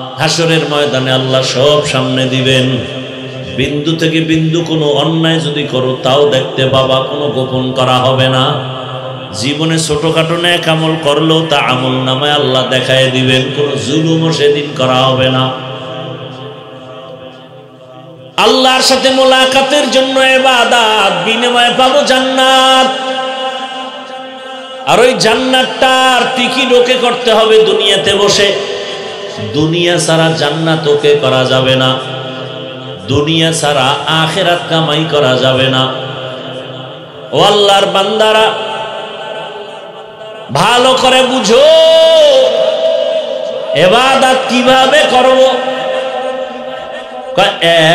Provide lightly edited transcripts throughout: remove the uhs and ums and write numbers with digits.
হাসরের ময়দানে আল্লাহ সব সামনে দিবেন। বিন্দু থেকে বিন্দু কোনো অন্যায় যদি করো তাও দেখতে পাবা, কোনো গোপন করা হবে না। জীবনে ছোটখাটো নেক আমল করলেও তা আমল নামায় আল্লাহ দেখায় দিবেন, কোনো জুলুমও সেদিন করা হবে না। আল্লাহর সাথে মোলাকাতের জন্য ইবাদত, বিনিময়ে পাবো জান্নাত। আর ওই জান্নাতটার টিকিট ওকে করতে হবে দুনিয়াতে বসে। দুনিয়া ছাড়া জান্নাত ওকে করা যাবে না, দুনিয়া ছাড়া আখিরাত কামাই করা যাবে না। ও আল্লাহর বান্দারা, ভালো করে বুঝো ইবাদত কিভাবে করব।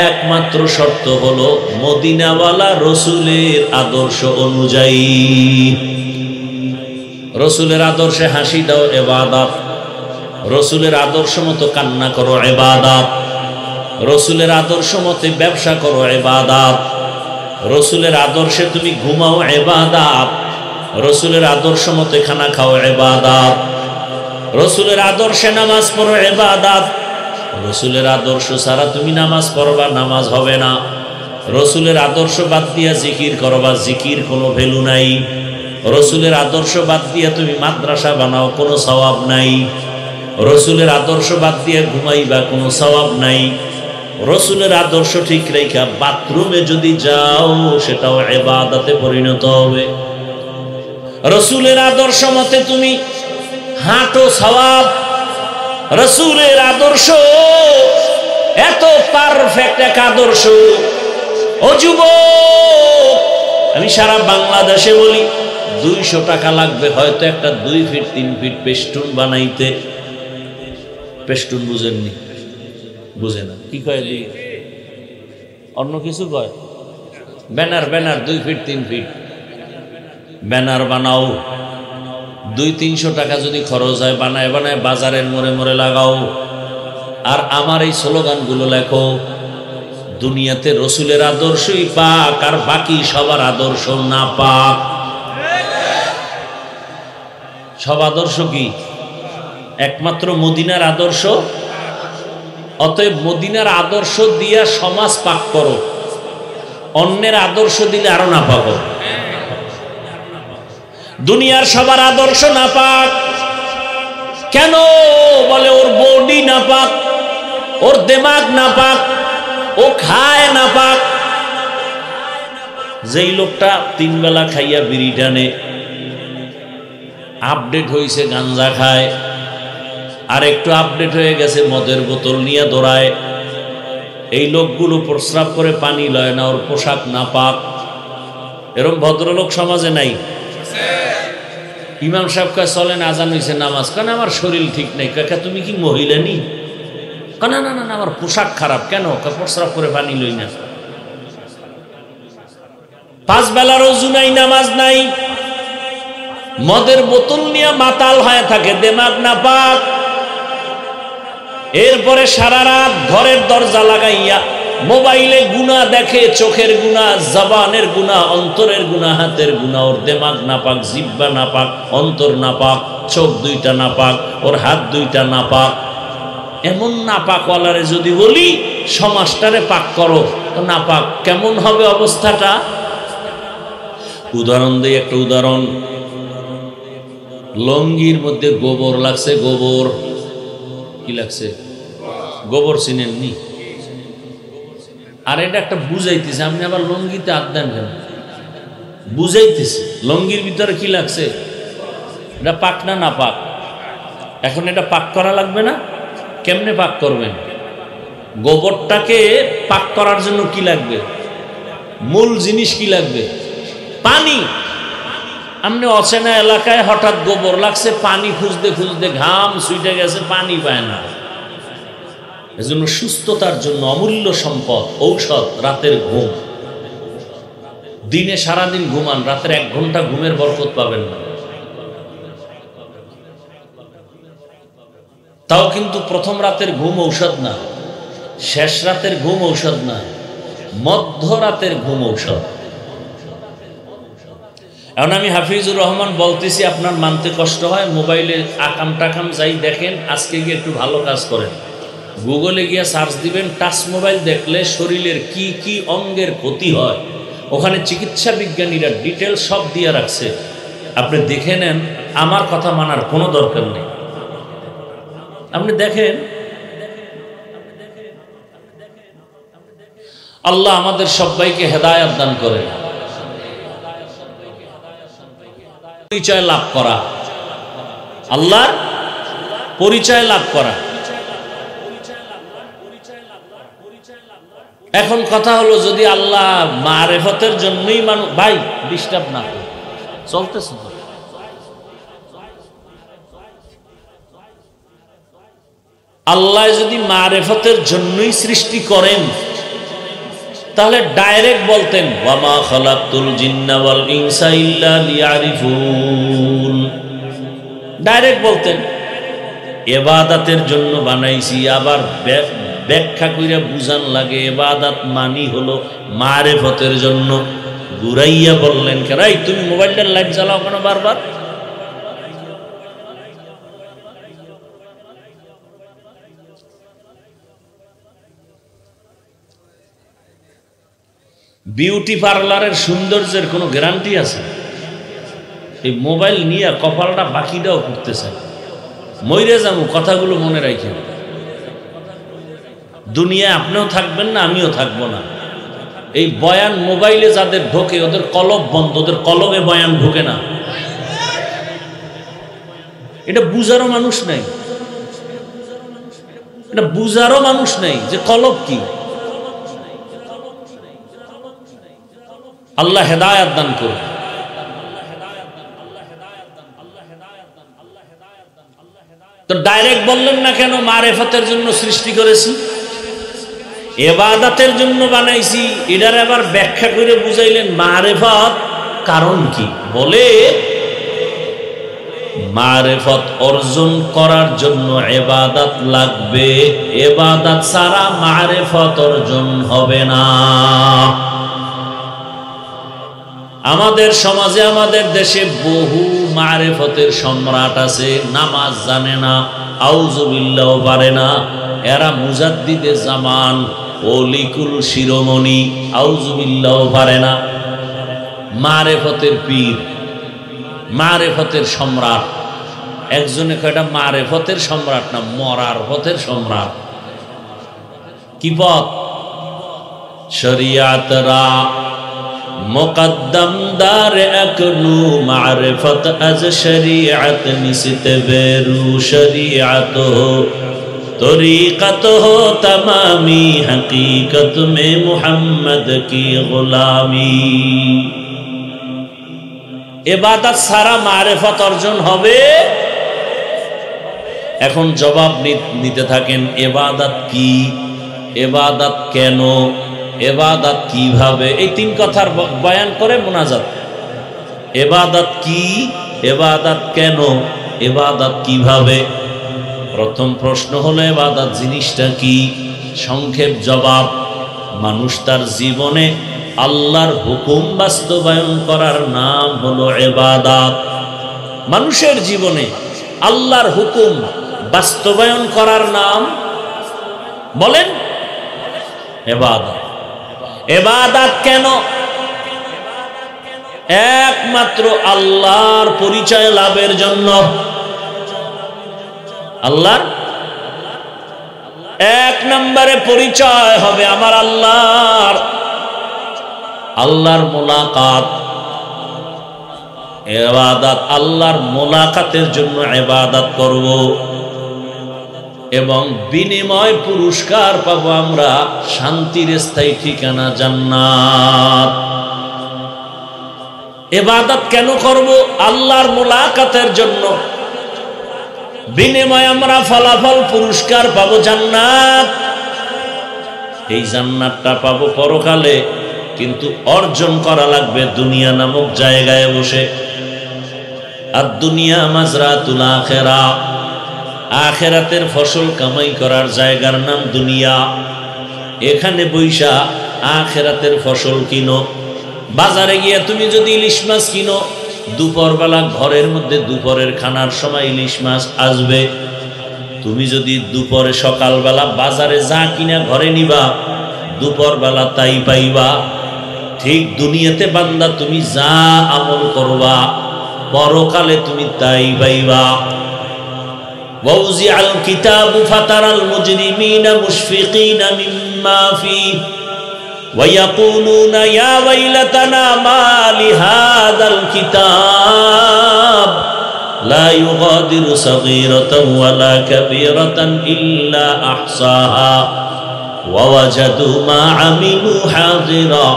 একমাত্র শর্ত হলো মদিনাওয়ালা রসুলের আদর্শ অনুযায়ী। রসুলের আদর্শে হাসি দাও ইবাদত, রসুলের আদর্শ মতো কান্না করো ইবাদত, রসুলের আদর্শ মতে ব্যবসা করো ইবাদত, রসুলের আদর্শে তুমি ঘুমাও ইবাদত, রসুলের আদর্শ মতে খানা খাও ইবাদত, রসুলের আদর্শে নামাজ পড়ো ইবাদত। রসুলের আদর্শ ছাড়া তুমি নামাজ পড়বা, নামাজ হবে না। রসুলের আদর্শ বাদ দিয়া জিকির করবা, জিকির কোনো ভ্যালু নাই। রসুলের আদর্শ বাদ দিয়া তুমি মাদ্রাসা বানাও, কোনো সওয়াব নাই। রসুলের আদর্শ বাদ দিয়ে ঘুমাইবা, কোনো সওয়াব নাই। রসুলের আদর্শ ঠিক রেখা বাথরুমে যদি যাও সেটাও ইবাদতে পরিণত হবে। রসুলের আদর্শ মতে তুমি হাঁটো, সওয়াব। রসুলের আদর্শ এত পারফেক্ট এক আদর্শ। ও যুবক, আমি সারা বাংলাদেশে বলি 200 টাকা লাগবে হয়তো একটা 2 ফিট 3 ফিট পেস্টুন বানাইতে। পেস্টুন বুঝেননি? বুঝে না কি কয়? অন্য কিছু কয়। Banner, banner 2 feet 3 feet banner বানাও। 200-300 টাকা যদি খরচ হয়, বানায় বানায় বাজারের মোড়ে মোড়ে লাগাও। আর আমার এই স্লোগানগুলো লেখো, দুনিয়াতে রসুলের আদর্শই পাক, আর বাকি সবার আদর্শ না পাক। সব আদর্শ কি? একমাত্র মদিনার আদর্শ। অতএব মদিনার আদর্শ দিয়া সমাজ পাক করো, অন্যের আদর্শ দিলে আরো না পাবো। দুনিয়ার সবার আদর্শ না পাক। কেন? বলে ওর বডি না পাক, ওর দিমাগ না পাক, ও খায় না পাক। যেই লোকটা 3 বেলা খাইয়া বিড়ি টানে, আপডেট হয়েছে গাঞ্জা খায়, আর একটু আপডেট হয়ে গেছে মদের বোতল নিয়ে দৌড়ায়। এই লোকগুলো প্রস্রাব করে পানি লয় না, ওর পোশাক না পাক। এরকম ভদ্রলোক সমাজে নাই? ইমাম সাহেব কয় চলেন আজান হয়েছে নামাজ, কেন আমার শরীর ঠিক নেই। কাকা তুমি কি মহিলা নি? না না না, আমার পোশাক খারাপ। কেন? প্রস্রাব করে পানি লই না। 5 বেলার ওযু নাই, নামাজ নাই, মদের বোতল নিয়ে মাতাল হয়ে থাকে, দিমাগ না পাক। এরপরে সারা রাত ঘরের দরজা লাগাইয়া মোবাইলে গুনাহ দেখে, চোখের গুনাহ, জবানের গুনাহ, অন্তরের গুনাহ, হাতের গুনাহ। ওর দিমাগ না পাক, জিহ্বা না পাক, অন্তর না পাক, চোখ 2টা না পাক, ওর হাত 2টা না পাক। এমন না পাক ওয়ালারে যদি বলি সমাজটারে পাক করো, তো না পাক কেমন হবে অবস্থাটা? উদাহরণ দেই, একটা উদাহরণ। লঙ্গির মধ্যে গোবর লাগছে। গোবর কি লাগছে? গোবর চিনেননি? আর এটা একটা বুঝাইতেছে, আপনি আবার লঙ্গিতে হাত দেন কেন? বুঝাইতেছে লঙ্গির ভিতরে কি লাগছে। এটা পাক না না পাক? এখন এটা পাক করা লাগবে না? কেমনে পাক করবেন? গোবরটাকে পাক করার জন্য কি লাগবে? মূল জিনিস কি লাগবে? পানি। আপনি অচেনা এলাকায় হঠাৎ গোবর লাগছে, পানি খুঁজতে খুঁজতে ঘাম ছুটে গেছে, পানি পায় না। এজন্য সুস্থতার জন্য অমূল্য সম্পদ, ঔষধ রাতের ঘুম। দিনে সারাদিন ঘুমান, রাতের 1 ঘন্টা ঘুমের বরকত পাবেন না। তাও কিন্তু প্রথম রাতের ঘুম ঔষধ না, শেষ রাতের ঘুম ঔষধ না, মধ্যরাতের ঘুম ঔষধ। এখন আমি হাফিজুর রহমান বলতেছি, আপনার মানতে কষ্ট হয়, মোবাইলে আকাম টাকাম যাই দেখেন, আজকে গিয়ে একটু ভালো কাজ করেন। গুগলে গিয়ে সার্চ দিবেন টাচ মোবাইল দেখলে শরীরের কি কি অঙ্গের ক্ষতি হয়, ওখানে চিকিৎসা বিজ্ঞানীরা ডিটেল সব দিয়ে রাখছে। আপনি দেখে নেন, আমার কথা মানার কোনো দরকার নেই। আপনি দেখেন। আল্লাহ আমাদের সবাইকে হেদায়েত দান করেন। পরিচয় লাভ করা, আল্লাহর পরিচয় লাভ করা। এখন কথা হলো, যদি আল্লাহ মারেফতের জন্যই মানুষ, ভাই ডিস্টার্ব না চলতেছে, আল্লাহ যদি মারেফতের জন্যই সৃষ্টি করেন তাহলে ডাইরেক্ট বলতেন ওয়ামা খালাকতুল জিন্না ওয়াল ইনসা ইল্লা লিয়ারিফুন, ডাইরেক্ট বলতেন ইবাদতের জন্য বানাইছি। আবার ব্যাখ্যা কইরা বুঝান লাগে ইবাদত মানি হলো মারেফতের জন্য। ঘুরাইয়া বললেন কেন, এই তুমি মোবাইলটার লাইট জ্বালাও কেন বারবার? বিউটি পার্লারের সৌন্দর্যের কোনো গ্যারান্টি আছে? এই মোবাইল নিয়ে কপালটা বাকিটাও করতেছে। মইরে যাবো, কথাগুলো মনে রাখেন। দুনিয়ায় আপনিও থাকবেন না, আমিও থাকবো না। এই বয়ান মোবাইলে যাদের ঢোকে ওদের কলব বন্ধ, ওদের কলবে বয়ান ঢোকে না। এটা বুঝারও মানুষ নাই, এটা বুঝারও মানুষ নেই যে কলব কি। আল্লাহ হেদায়েত দান করুন। তো ডাইরেক্ট বললেন না কেন মারেফতের জন্য সৃষ্টি করেছি, ইবাদতের জন্য বানাইছি? এটার আবার ব্যাখ্যা করে বুঝাইলেন মারেফত কারণ কি। বলে মারেফত অর্জন করার জন্য ইবাদত লাগবে, ইবাদত ছাড়া মারেফত অর্জন হবে না। আমাদের সমাজে, আমাদের দেশে বহু মারেফতের সম্রাট আছে, নামাজ জানে না, আউযুবিল্লাহ পারে না। এরা মুজাদ্দিদে জামান, ওলিকুল শিরোমণি, আউযুবিল্লাহ পারে না। মারেফতের পীর, মারেফতের সম্রাট। একজনে কয়টা মারেফতের সম্রাট না, মরার পথের সম্রাট। কি পথ? শরিয়াতরা মুকদ্দম দার আকনু মারিফত আজ শরিয়ত নিসত বেরু শরিয়ত হো তরিকত হো তমামি হकीकत में মুহাম্মদ কি গোলামি। ইবাদত ছাড়া মারিফত অর্জন হবে? এখন জবাব নিতে থাকেন, ইবাদত কি, ইবাদত কেন, ইবাদত কিভাবে। এই তিন কথার বয়ান করে মুনাজাত। ইবাদত কি, ইবাদত কেন, ইবাদত কিভাবে। প্রথম প্রশ্ন হলো ইবাদত জিনিসটা কি? সংক্ষেপ জবাব, মানুষ তার জীবনে আল্লাহর হুকুম বাস্তবায়ন করার নাম হলো ইবাদত। মানুষের জীবনে আল্লাহর হুকুম বাস্তবায়ন করার নাম বলেন ইবাদত। ইবাদত কেন? একমাত্র আল্লাহর পরিচয় লাভের জন্য। আল্লাহর এক নম্বরে পরিচয় হবে আমার আল্লাহর, আল্লাহর মুলাকাত। ইবাদত আল্লাহর মুলাকাতের জন্য ইবাদত করব এবং বিনিময় পুরস্কার পাবো আমরা, শান্তির স্থায়ী ঠিকানা জান্নাত। ইবাদত কেন করব? আল্লাহর মুলাকাতের জন্য। বিনিময় আমরা ফলাফল পুরস্কার পাবো জান্নাত। এই জান্নাতটা পাবো পরকালে, কিন্তু অর্জন করা লাগবে দুনিয়া নামক জায়গায় বসে। আর দুনিয়া মাজরাতুল আখিরা, আখিরাতের ফসল কামাই করার জায়গার নাম দুনিয়া। এখানে বৈশা আখিরাতের ফসল কিনো। বাজারে গিয়ে তুমি যদি ইলিশ মাছ কিনো, দুপুরবেলা ঘরের মধ্যে দুপুরের খানার সময় ইলিশ মাছ আসবে। তুমি যদি দুপুরে সকালবেলা বাজারে যা কিনা ঘরে নিবা দুপুরবেলা তাই পাইবা। ঠিক দুনিয়াতে বান্দা তুমি যা আমল করবা পরকালে তুমি তাই পাইবা। ওয়াউজিআল কিতাবু ফাতারাল মুজরিমিনা মুশফিকিনা মিম্মা ফীহি ওয়ায়াকুলুনা ইয়া ওয়াইলাতানা মা লিহাযাল কিতাব লা ইউগাদিরু সাগীরাতান ওয়ালা কাবীরাতান ইল্লা আহসাহা ওয়া ওয়াজাদু মা আমিলু হাযিরা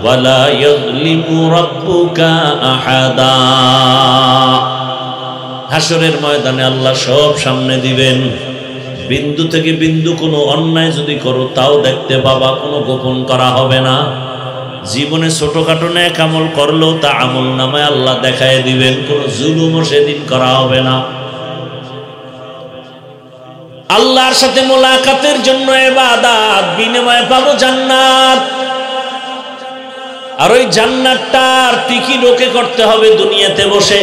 ওয়ালা ইয়াযলিমু রাব্বুকা আহাদা। হাসরের ময়দানে আল্লাহ সব সামনে দিবেন। বিন্দু থেকে বিন্দু কোনো অন্যায় যদি করো তাও দেখতে পাবা, কোনো গোপন করা হবে না। জীবনে ছোটখাটো নেক আমল করলেও তা আমল নামায় আল্লাহ দেখায় দিবেন, কোনো জুলুমও সেদিন করা হবে না। আল্লাহর সাথে মোলাকাতের জন্য ইবাদত, বিনিময়ে পাবো জান্নাত। আর ওই জান্নাতটার টিকিট ওকে করতে হবে দুনিয়াতে বসে।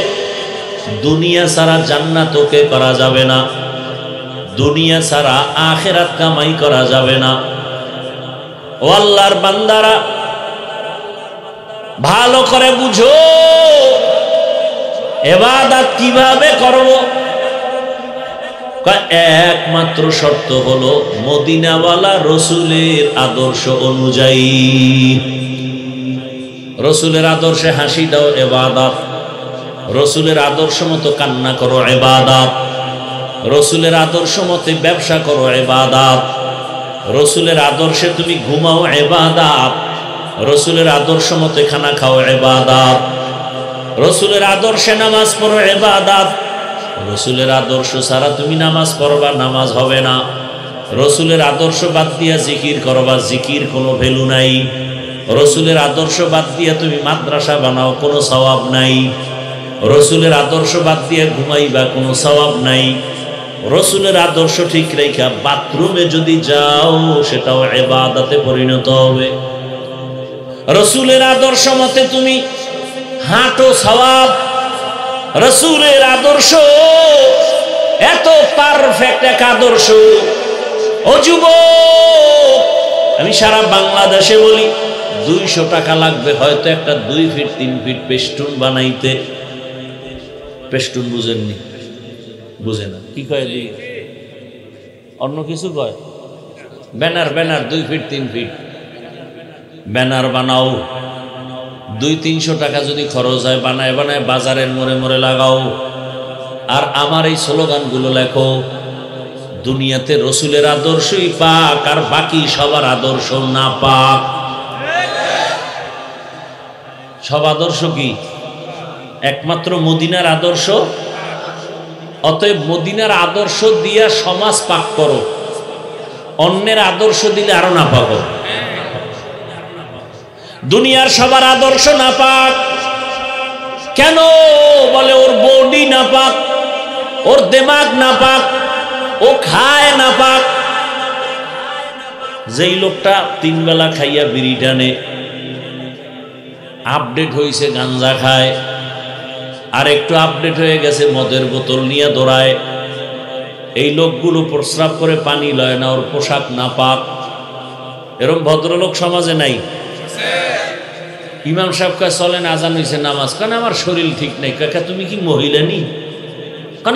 দুনিয়া ছাড়া জান্নাত ওকে করা যাবে না, দুনিয়া ছাড়া আখিরাত কামাই করা যাবে না। ও আল্লাহর বান্দারা ভালো করে বুঝো ইবাদত কিভাবে করব। একমাত্র শর্ত হলো মদিনাওয়ালা রসুলের আদর্শ অনুযায়ী। রসুলের আদর্শে হাসি দাও ইবাদত, রসুলের আদর্শ মতো কান্না করো ইবাদত, রসুলের আদর্শ মতে ব্যবসা করো ইবাদত, রসুলের আদর্শে তুমি ঘুমাও ইবাদত, রসুলের আদর্শ মতে খানা খাও ইবাদত, রসুলের আদর্শে নামাজ পড়ো ইবাদত। রসুলের আদর্শ ছাড়া তুমি নামাজ পড়বা, নামাজ হবে না। রসুলের আদর্শ বাদ দিয়া জিকির করবা, জিকির কোনো ভ্যালু নাই। রসুলের আদর্শ বাদ দিয়া তুমি মাদ্রাসা বানাও, কোনো সওয়াব নাই। রসুলের আদর্শ বাদ দিয়া ঘুমাইবা, কোনো সওয়াব নাই। রসুলের আদর্শ ঠিক রেখা বাথরুমে যদি যাও সেটাও ইবাদতে পরিণত হবে। রসুলের আদর্শ মতে তুমি হাঁটো, সওয়াব। রসুলের আদর্শ এত পারফেক্ট এক আদর্শ। ও যুবক, আমি সারা বাংলাদেশে বলি 200 টাকা লাগবে হয়তো একটা 2 ফিট 3 ফিট পেস্টুন বানাইতে। পেস্টুন বুঝেননি? বুঝে না কি কয়? অন্য কিছু কয়। Banner, banner 2 feet 3 feet banner বানাও। 200-300 টাকা যদি খরচ হয়, বানায় বানায় বাজারের মোড়ে মোড়ে লাগাও। আর আমার এই স্লোগানগুলো লেখো, দুনিয়াতে রসুলের আদর্শই পাক, আর বাকি সবার আদর্শ না পাক। সব আদর্শ কি? একমাত্র মদিনার আদর্শ। অতএব মদিনার আদর্শ দিয়া সমাজ পাক করো, অন্যের আদর্শ দিলে আরো না পাবো। দুনিয়ার সবার আদর্শ না পাক কেন? বলে ওর বডি না পাক, ওর দিমাগ না পাক, ও খায় না পাক। যেই লোকটা 3 বেলা খাইয়া বিড়ি টানে, আপডেট হয়েছে গাঞ্জা খায়, আর একটু আপডেট হয়ে গেছে মদের বোতল নিয়ে দৌড়ায়, এই লোকগুলো প্রস্রাব করে পানি লয় না, ওর পোশাক না পাক। এরকম ভদ্রলোক সমাজে নাই? ইমাম সাহেব কয় চলেন আজান হয়েছে, নামাজ। কেন? আমার শরীর ঠিক নেই। কাকা তুমি কি মহিলা নি?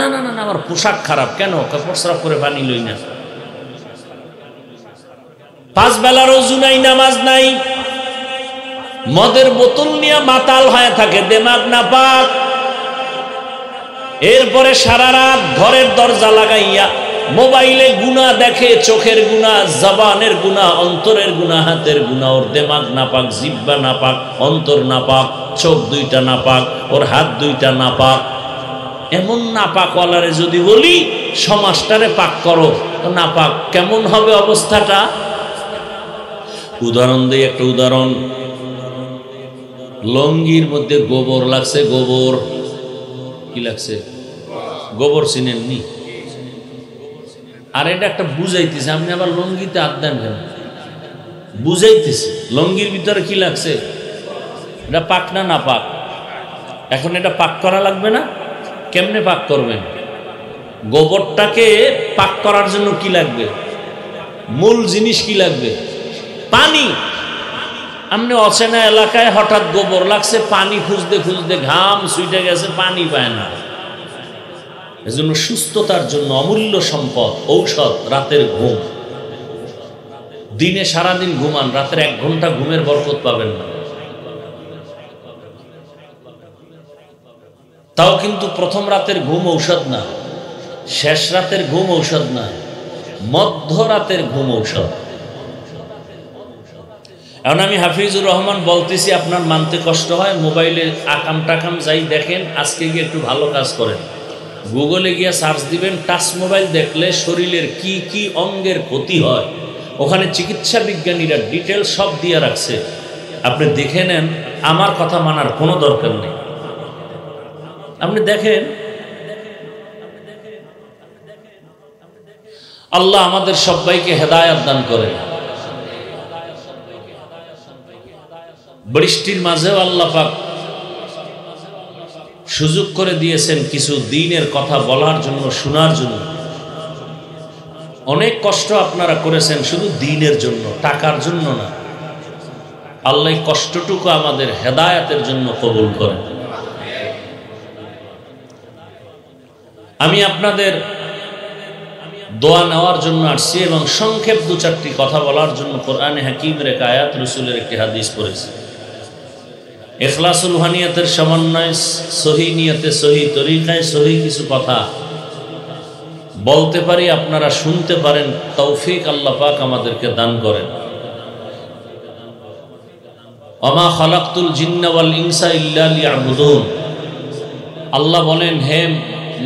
না না না, আমার পোশাক খারাপ। কেন? প্রস্রাব করে পানি লই না। 5 বেলার ওযু নাই, নামাজ নাই, মদের বোতল নিয়ে মাতাল হয়ে থাকে, দিমাগ না পাক। এরপরে সারা রাত ঘরের দরজা লাগাইয়া মোবাইলে গুনাহ দেখে, চোখের গুনাহ, জবানের গুনাহ, অন্তরের গুনাহ, হাতের গুনাহ। ওর দিমাগ না পাক, জিহ্বা না পাক, অন্তর না পাক, চোখ 2টা না পাক, ওর হাত 2টা না পাক। এমন না পাক ওয়ালারে যদি বলি সমাজটারে পাক করো, তো না পাক কেমন হবে অবস্থাটা? উদাহরণ দেই, একটা উদাহরণ। লঙ্গির মধ্যে গোবর লাগছে। গোবর কি লাগছে? গোবর চিনেননি? আর এটা একটা বুঝাইতেছে, আপনি আবার লঙ্গিতে হাত দেন কেন? বুঝাইতেছে লঙ্গির ভিতরে কি লাগছে, এটা পাক না না পাক। এখন এটা পাক করা লাগবে না? কেমনে পাক করবেন? গোবরটাকে পাক করার জন্য কি লাগবে? মূল জিনিস কি লাগবে? পানি। আপনি অচেনা এলাকায় হঠাৎ গোবর লাগছে, পানি খুঁজতে খুঁজতে ঘাম ছুটে গেছে, পানি পায় না। এজন্য সুস্থতার জন্য অমূল্য সম্পদ ঔষধ রাতের ঘুম। দিনে সারাদিন ঘুমান, রাতের 1 ঘন্টা ঘুমের বরকত পাবেন না। তাও কিন্তু প্রথম রাতের ঘুম ঔষধ না, শেষ রাতের ঘুম ঔষধ না, মধ্যরাতের ঘুম ঔষধ। এখন আমি হাফিজুর রহমান বলতেছি, আপনার মানতে কষ্ট হয়, মোবাইলে আকাম টাকাম যাই দেখেন, আজকে গিয়ে একটু ভালো কাজ করেন, গুগলে গিয়ে সার্চ দিবেন টাচ মোবাইল দেখলে শরীরের কি কি অঙ্গের ক্ষতি হয়, ওখানে চিকিৎসা বিজ্ঞানীরা ডিটেল সব দিয়ে রাখছে। আপনি দেখে নেন, আমার কথা মানার কোনো দরকার নেই। আপনি দেখেন। আল্লাহ আমাদের সবাইকে হেদায়েত দান করেন। বৃষ্টির মাঝেও আল্লাহ পাক সুযোগ করে দিয়েছেন কিছু দ্বীনের কথা বলার জন্য, শোনার জন্য। অনেক কষ্ট আপনারা করেছেন শুধু দ্বীনের জন্য, টাকার জন্য না। আল্লাহ কষ্টটুকু আমাদের হেদায়েতের জন্য কবুল করেন। আমি আপনাদের দোয়া নেওয়ার জন্য আসছি এবং সংক্ষেপ 2-4টি কথা বলার জন্য কোরআনে হাকিমের এক আয়াত, রাসূলের একটি হাদিস পড়েছি। ইখলাসুল হানিয়াতের সমন্বয়, সহি নিয়তে, সহি তরিকায়, সহি কিছু কথা বলতে পারি, আপনারা শুনতে পারেন, তৌফিক আল্লাহ পাক আমাদেরকে দান করেন। ওমা খালাকতুল জিন্না ওয়াল ইনসা ইল্লা লিয়াবুদুন। আল্লাহ বলেন, হে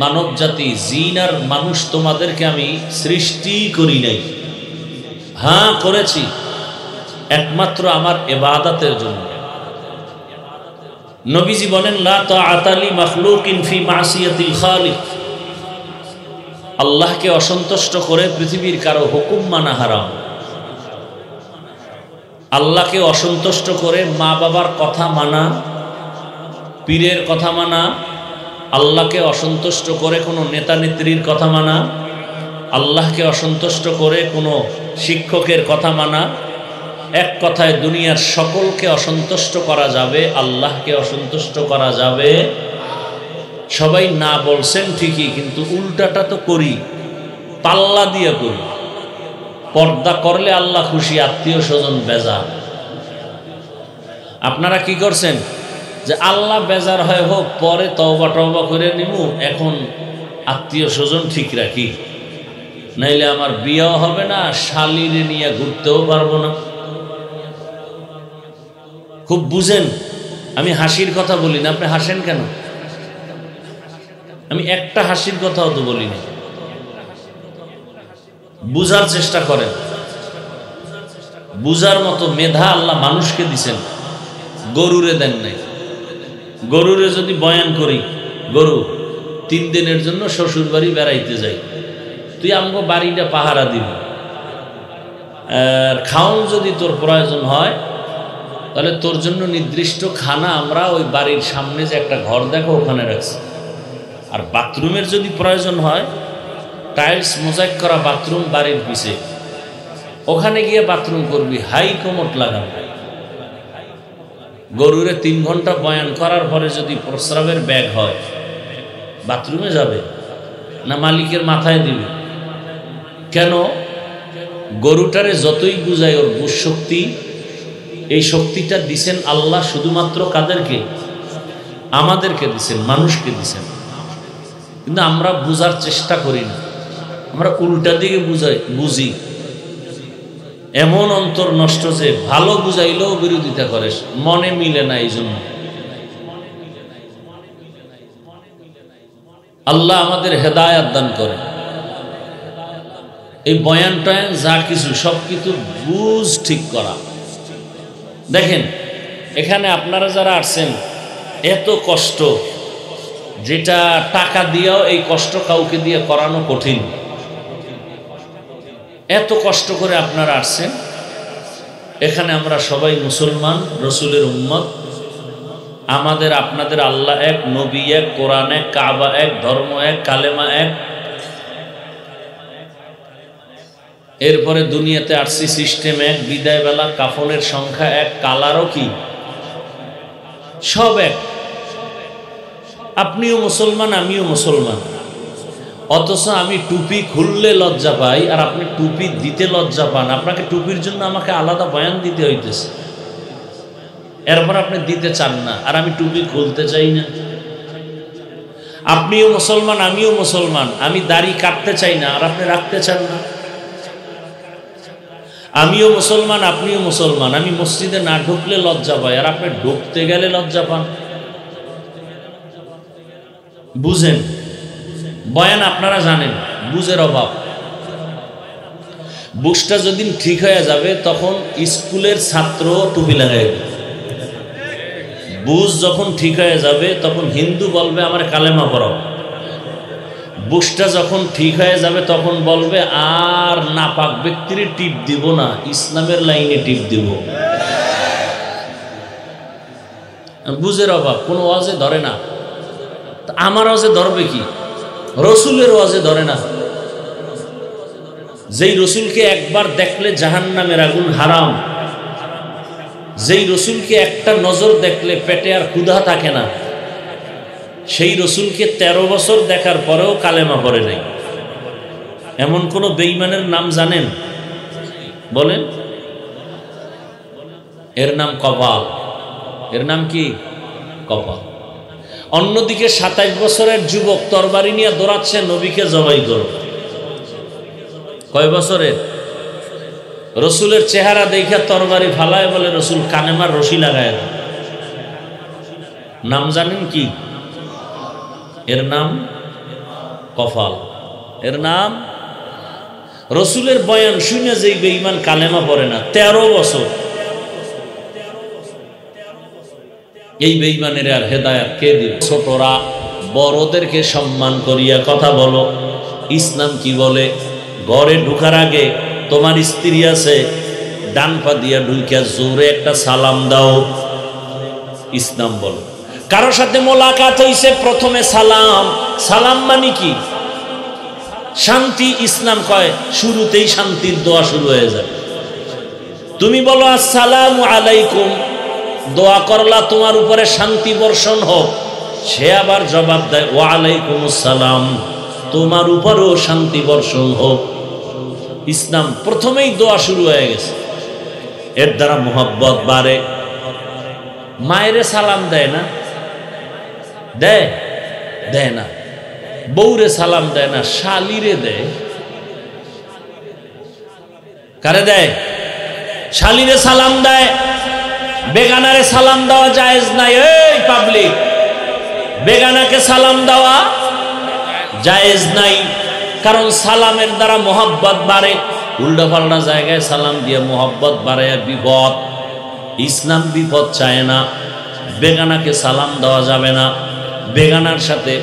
মানব জাতি, জিন আর মানুষ তোমাদেরকে আমি সৃষ্টি করি নাই, হ্যাঁ করেছি একমাত্র আমার ইবাদতের জন্য। নবীজি বলেন, লা তাআতা লি মাখলুকিন ফি মাসিয়াতিল খালিক। আল্লাহকে অসন্তুষ্ট করে পৃথিবীর কারো হুকুম মানা হারাম। আল্লাহকে অসন্তুষ্ট করে মা বাবার কথা মানা, পীরের কথা মানা, আল্লাহকে অসন্তুষ্ট করে কোনো নেতা নেত্রীর কথা মানা, আল্লাহকে অসন্তুষ্ট করে কোনো শিক্ষকের কথা মানা, এক কথায় দুনিয়ার সকলকে অসন্তুষ্ট করা যাবে, আল্লাহকে অসন্তুষ্ট করা যাবে। সবাই না বলছেন ঠিকই, কিন্তু উল্টাটা তো করি, পাল্লা দিয়ে করি। পর্দা করলে আল্লাহ খুশি, আত্মীয় স্বজন বেজার। আপনারা কি করছেন যে আল্লাহ বেজার হয় হোক, পরে তওবা টওবা করে নিমু, এখন আত্মীয় স্বজন ঠিক রাখি, নাইলে আমার বিয়েও হবে না, শালিরে নিয়ে ঘুরতেও পারবো না। খুব বুঝেন, আমি হাসির কথা বলি না, আপনি হাসেন কেন? আমি একটা হাসির কথাও তো বলি না। বুঝার চেষ্টা করেন। বুঝার মতো মেধা আল্লাহ মানুষকে দিছেন, গরুরে দেন নাই। গরুরে যদি বয়ান করি, গরু 3 দিনের জন্য শ্বশুর বাড়ি বেড়াইতে যাই, তুই আমগো বাড়িটা পাহারা দিবি, আর খাওন যদি তোর প্রয়োজন হয় তাহলে তোর জন্য নির্দিষ্ট খানা আমরা ওই বাড়ির সামনে যে একটা ঘর দেখো ওখানে রাখছি। আর বাথরুমের যদি প্রয়োজন হয়, টাইলস মোজাইক করা বাথরুম বাড়ির পিছে, ওখানে গিয়ে বাথরুম করবি, হাই কমোট লাগানো। গরুরে 3 ঘন্টা বয়ান করার পরে যদি প্রস্রাবের ব্যাগ হয়, বাথরুমে যাবে না মালিকের মাথায় দিবে? কেন? গরুটারে যতই বুঝায়, ওর বুঝ শক্তি, এই শক্তিটা দিছেন আল্লাহ শুধুমাত্র কাদেরকে? আমাদেরকে দিছেন, মানুষকে দিছেন। কিন্তু আমরা বুঝার চেষ্টা করি না, আমরা উল্টা দিকে বুঝি। এমন অন্তর নষ্ট যে ভালো বুঝাইলেও বিরোধিতা করে, মনে মিলে না। এই জন্য আল্লাহ আমাদের হেদায়েত দান করে। এই বয়ান টয়ান যা কিছু সব কিছু বুঝ ঠিক করা। দেখেন, এখানে আপনারা যারা আসছেন, এত কষ্ট, যেটা টাকা দিয়েও এই কষ্ট কাউকে দিয়ে করানো কঠিন। এত কষ্ট করে আপনারা আসছেন, এখানে আমরা সবাই মুসলমান, রসুলের উম্মত। আমাদের আপনাদের আল্লাহ এক, নবী এক, কোরআন এক, কাবা এক, ধর্ম এক, কালেমা এক। এরপরে দুনিয়াতে আসছি সিস্টেম এক, বিদায় বেলা কাফনের সংখ্যা এক, কালারও কি সব এক। আপনিও মুসলমান, আমিও মুসলমান, অথচ আমি টুপি খুললে লজ্জা পাই আর আপনি টুপি দিতে লজ্জা পান। আপনাকে টুপির জন্য আমাকে আলাদা বয়ান দিতে হইতেছে, এরপর আপনি দিতে চান না, আর আমি টুপি খুলতে চাই না। আপনিও মুসলমান, আমিও মুসলমান, আমি দাড়ি কাটতে চাই না আর আপনি রাখতে চান না। আমিও মুসলমান, আপনিও মুসলমান, আমি মসজিদে না ঢুকলে লজ্জা পাই আর আপনি ঢুকতে গেলে লজ্জা পান। বুঝেন, বয়ান আপনারা জানেন, বুঝের অভাব। বুঝটা যেদিন ঠিক হয়ে যাবে তখন স্কুলের ছাত্র টুপি লাগাই। বুঝ যখন ঠিক হয়ে যাবে তখন হিন্দু বলবে আমার কালেমা পড়াও। বুঝটা যখন ঠিক হয়ে যাবে তখন বলবে আর নাপাক ব্যক্তির টিপ দিব না, ইসলামের লাইনে টিপ দিব। বুঝের অভাব, কোনো ওয়াজে ধরে না। আমার ওয়াজে ধরবে কি? রসুলের ওয়াজে ধরে না। যেই রসুলকে একবার দেখলে জাহান্নামের আগুন হারাম, যেই রসুলকে একটা নজর দেখলে পেটে আর ক্ষুধা থাকে না, সেই রসুলকে 13 বছর দেখার পরেও কালেমা পড়ে নাই, এমন কোন বেঈমানের নাম জানেন? বলেন। এর নাম কপাল। এর নাম কি? কপাল। অন্যদিকে 27 বছরের যুবক তরবারি নিয়ে দৌড়াচ্ছে নবীকে জবাই করো। কয় বছরের? রসুলের চেহারা দেখে তরবারি ফালায়, বলে রসুল কানেমার রশি লাগায়। নাম জানেন কি? এর নাম কপাল। এর নাম রসুলের বয়ান শুনে যেই বেঈমান কালেমা পড়ে না 13 বছর, এই বেঈমানের আর হেদায়েত কে দিবে? ছোটরা বড়দেরকে সম্মান করিয়া কথা বলো। ইসলাম কি বলে? ঘরে ঢুকার আগে তোমার স্ত্রী আছে, ডান পা দিয়া ঢুকিয়া জোরে একটা সালাম দাও। ইসলাম বলে কারোর সাথে মোলাকাত হইছে, প্রথমে সালাম। সালাম মানে কি? শান্তি। ইসলাম কয় শুরুতেই শান্তির দোয়া শুরু হয়ে যায়। তুমি বলো আসসালামু আলাইকুম, দোয়া করলা তোমার উপরে শান্তি বর্ষণ হোক। সে আবার জবাব দেয় ওয়া আলাইকুমুস সালাম, তোমার উপরেও শান্তি বর্ষণ হোক। ইসলাম প্রথমেই দোয়া শুরু হয়ে গেছে। এর দ্বারা মোহাব্বত বাড়ে। মায়েরে সালাম দেয় না? দেয়? দেয় না। বউরে সালাম দেয় না, শালিরে দেয়। কারে দেয়? শালিরে সালাম দেয়। বেগানারে সালাম দেওয়া জায়েজ নাই। এই পাবলিক, বেগানাকে সালাম দেওয়া জায়েজ নাই, কারণ সালামের দ্বারা মোহাব্বত বাড়ে। উল্টা পাল্টা জায়গায় সালাম দিয়ে মোহাব্বত বাড়ে বিপদ। ইসলাম বিপদ চায় না। বেগানাকে সালাম দেওয়া যাবে না, বেগানার সাথে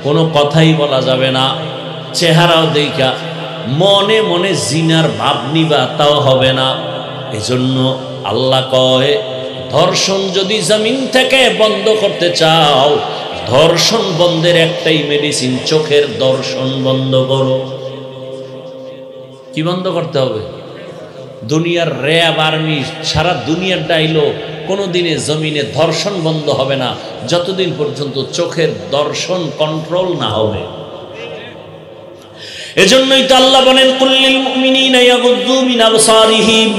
কোনো কথাই বলা যাবে না, চেহারাও দেখা মনে মনে জিনার ভাব নিবা তাও হবে না। এজন্য আল্লাহ কয় ধর্ষণ যদি জমিন থেকে বন্ধ করতে চাও, ধর্ষণ বন্ধের একটাই মেডিসিন, চোখের দর্শন বন্ধ করো। কি বন্ধ করতে হবে? দুনিয়ার র্যাব আর্মি সারা দুনিয়ার ডাইলো কোনোদিনে জমিনে ধর্ষণ বন্ধ হবে না যতদিন পর্যন্ত চোখের দর্শন কন্ট্রোল না হবে। এজন্যই তো আল্লাহ বলেন কুল্লিল মুমিনিনা ইয়াগুদ্দু মিন আবসারিহিম,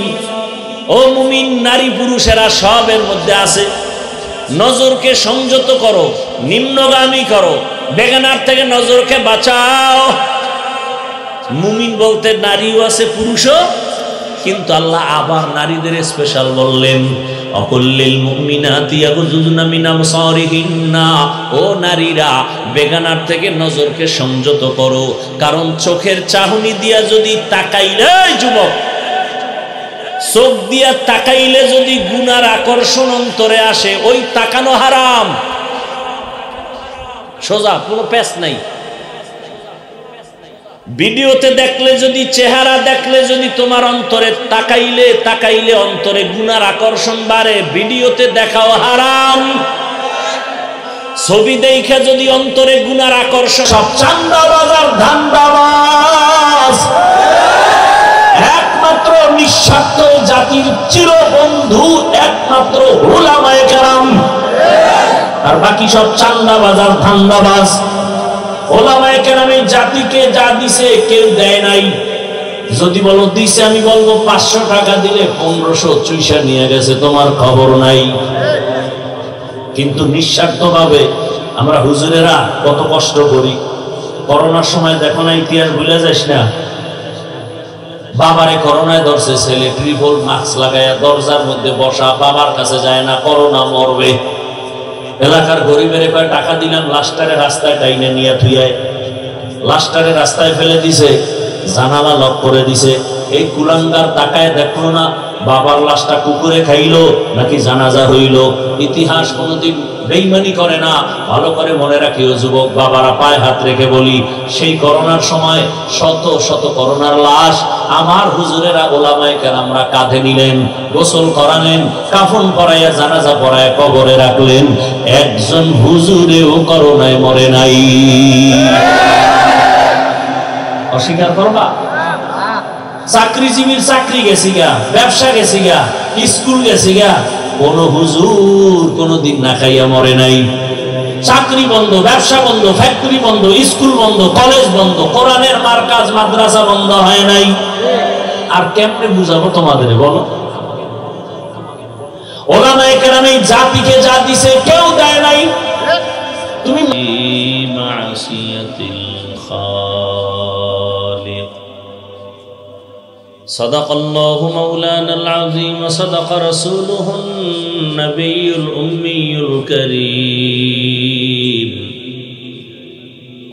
ও মুমিন নারী পুরুষেরা সবের মধ্যে আছে, নজরকে সংযত করো, নিম্নগামী করো, বেগানার থেকে নজরকে বাঁচাও। মুমিন বলতে নারীও আছে পুরুষও, কিন্তু আল্লাহ আবার নারীদের স্পেশাল বললেন অকুল্লিল মুমিনাতি ইয়াগুযুযনা মিন আবসারিহিন্না, ও নারীরা বেগানার থেকে নজরকে সংযত করো। কারণ চোখের চাহনি দিয়া যদি তাকাইলে, যুবক চোখ দিয়া তাকাইলে যদি গুনার আকর্ষণ অন্তরে আসে, ওই তাকানো হারাম। সোজা, কোনো প্যাচ নাই। ভিডিওতে দেখলে যদি, চেহারা দেখলে যদি তোমার অন্তরে তাকাইলে তাকাইলে অন্তরে গুনার আকর্ষণ বাড়ে, ভিডিওতে দেখাও হারাম। ছবি দেখে যদি অন্তরে গুনার আকর্ষণ, সব চান্দাবাজ আর ধান্দাবাজ নিঃস্বার্থ জাতির চিরবন্ধু একমাত্র উলামায়ে কেরাম, আর বাকি সব চান্দাবাজ, ধান্দাবাজ। উলামায়ে কেরাম এই জাতিকে যা দিছে কেউ দেয় নাই। যদি বলো দিছে, আমি বলবো 500 টাকা দিলে 1500 চুইসা নিয়ে গেছে, তোমার খবর নাই। কিন্তু নিঃস্বার্থভাবে আমরা হুজুরেরা কত কষ্ট করি। করোনার সময় দেখো না, ইতিহাস ভুলে যাস না, বাবারে করোনায় ধরছে, ছেলে ট্রিপল মাস্ক লাগাইয়া দরজার মধ্যে বসা, বাবার কাছে যায় না, করোনা মরবে। এলাকার গরিবের এবার টাকা দিলাম, লাস্টারে রাস্তায় টাইনে নিয়ে থুইয়ায়, লাস্টারে রাস্তায় ফেলে দিছে, জানালা লক করে দিছে। এই কুলাঙ্গার তাকায় দেখলো না বাবার লাশটা কুকুরে খাইলো নাকি জানাজা হইল। ইতিহাস কোনোদিন বেইমানি করে না। ভালো করে মনে রাখিও যুবক বাবারা, পায়ে হাত রেখে বলি, সেই করোনার সময় শত শত করোনার লাশ আমার হুজুরেরা ওলামায়ে কেরামরা কাঁধে নিলেন, গোসল করালেন, কাফন পরাইয়া জানাজা পরাইয়া কবরে রাখলেন। একজন হুজুরেও করোনায় মরে নাই। অস্বীকার করবা? চাকরিজীবীর চাকরি গেছি গা, ব্যবসা গেছি গা, স্কুল গেছি গা, কোন হুজুর কোনদিন না খাইয়া মরে নাই। চাকরি বন্ধ, ব্যবসা বন্ধ, ফ্যাক্টরি বন্ধ, স্কুল বন্ধ, কলেজ বন্ধ, কোরআনের মার্কাজ মাদ্রাসা বন্ধ হয় নাই। আর কেমনে বুঝাবো তোমাদের বলো? ওলামায়ে কেরাম এই জাতিকে যা দিছে কেউ দেয় নাই। তুমি মাসিয়াতিল খালিক। صدق الله مولانا العظيم وصدق رسوله النبي الأمي الكريم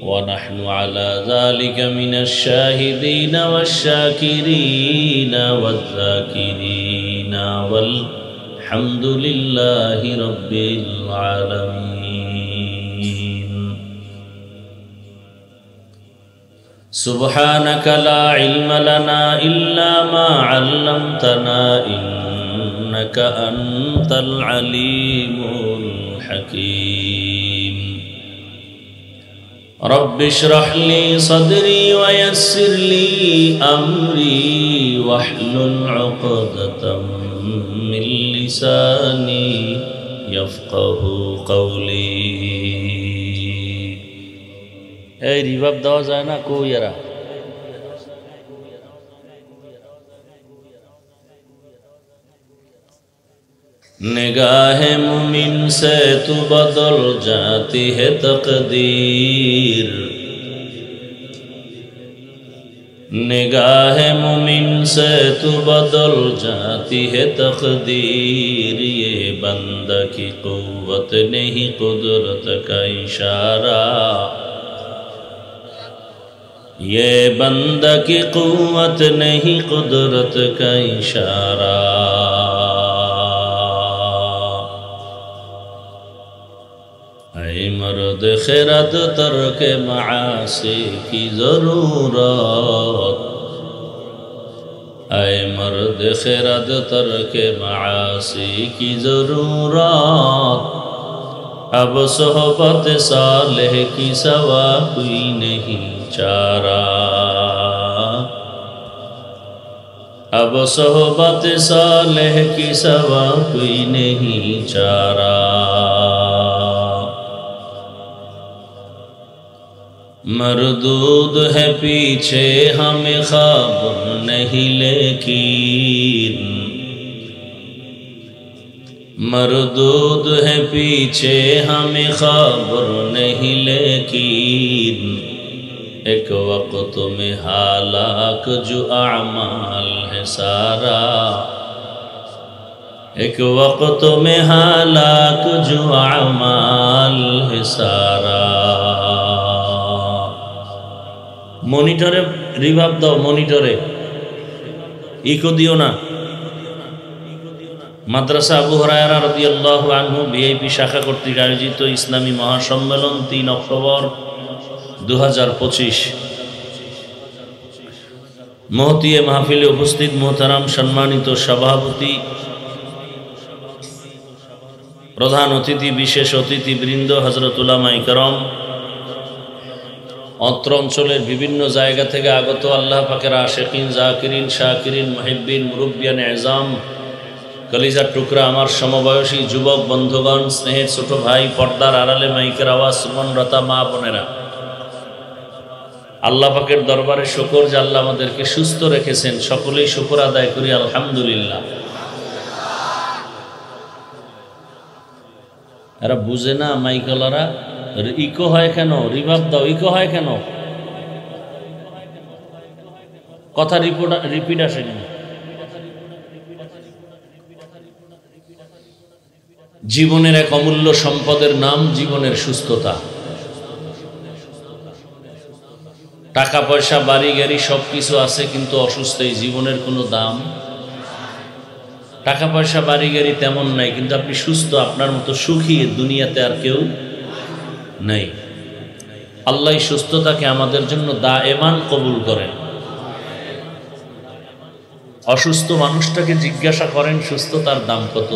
ونحن على ذلك من الشاهدين والشاكرين والذاكرين والحمد لله رب العالمين. سبحانك لا علم لنا إلا ما علمتنا إنك أنت العليم الحكيم. رب اشرح لي صدري ويسر لي أمري واحلل عقدة من لساني يفقه قولي. এই রিভাব দেওয়া যায় না কইরা? निगाहे मुमिन से तू बदल जाती है तकदीर, निगाहे मुमिन से तू बदल जाती है तकदीर. ये बंदा की कुव्वत नहीं कुदरत का इशारा, ये बंदा की कुव्वत नहीं कुदरत का इशारा. ऐ मर्द खिरत तर्क मासी की जरूरत, ऐ मर्द खिरत तर्क मासी की जरूरत. अब सोहबत सालेह की सवा कोई नहीं चारा, अब सोहबत सालेह की सवा कोई नहीं चारा. मरदूद है पीछे हमें खबर नहीं लेकिन, मरदूद है पीछे हमें खबर नहीं लेकिन. एक वक्त में हालाक जो अमाल है सारा, एक वक्त में हालाक जो अमाल है सारा. মনিটরে রিভাব দাও, মনিটরে ইকো দিও না। মাদ্রাসা আবু হুরায়রা রাদিয়াল্লাহু আনহু ভিআইপি শাখা কর্তৃক আয়োজিত ইসলামী মহাসম্মেলন 3 অক্টোবর 2025 মহতিয়ে মাহফিলে উপস্থিত মোহতারাম সম্মানিত সভাপতি, প্রধান অতিথি, বিশেষ অতিথি বৃন্দ, হযরত উলামায়ে কেরাম, অত্র অঞ্চলের বিভিন্ন জায়গা থেকে আগত আল্লাহ পাকের আশিকিন, জাকিরিন, শাকিরিন, মুহিব্বিন, মুরব্বিয়ান এজাম, কলিজার টুকরা আমার সমবয়সী যুবক বন্ধুগণ, স্নেহের ছোট ভাই, পর্দার আড়ালে মাইকের আওয়াজ সুমনরতা মা বোনেরা, আল্লাহ পাকের দরবারে শুকর যে আল্লাহ আমাদেরকে সুস্থ রেখেছেন। সকলেই শুকর আদায় করি আলহামদুলিল্লাহ। এরা বুঝে না মাইকলারা, ইকো হয় কেন, রিভাব দাও, ইকো হয় কেন, কথা রিপিট আসে কেন? জীবনের এক অমূল্য সম্পদের নাম জীবনের সুস্থতা। টাকা পয়সা, বাড়ি গাড়ি সবকিছু আছে, কিন্তু অসুস্থ এই জীবনের কোনো দাম। টাকা পয়সা, বাড়ি গাড়ি তেমন নাই, কিন্তু আপনি সুস্থ, আপনার মতো সুখী দুনিয়াতে আর কেউ নাই। আল্লাহ সুস্থতাকে আমাদের জন্য দায়েমান কবুল করেন। অসুস্থ মানুষটাকে জিজ্ঞাসা করেন সুস্থতার দাম কত।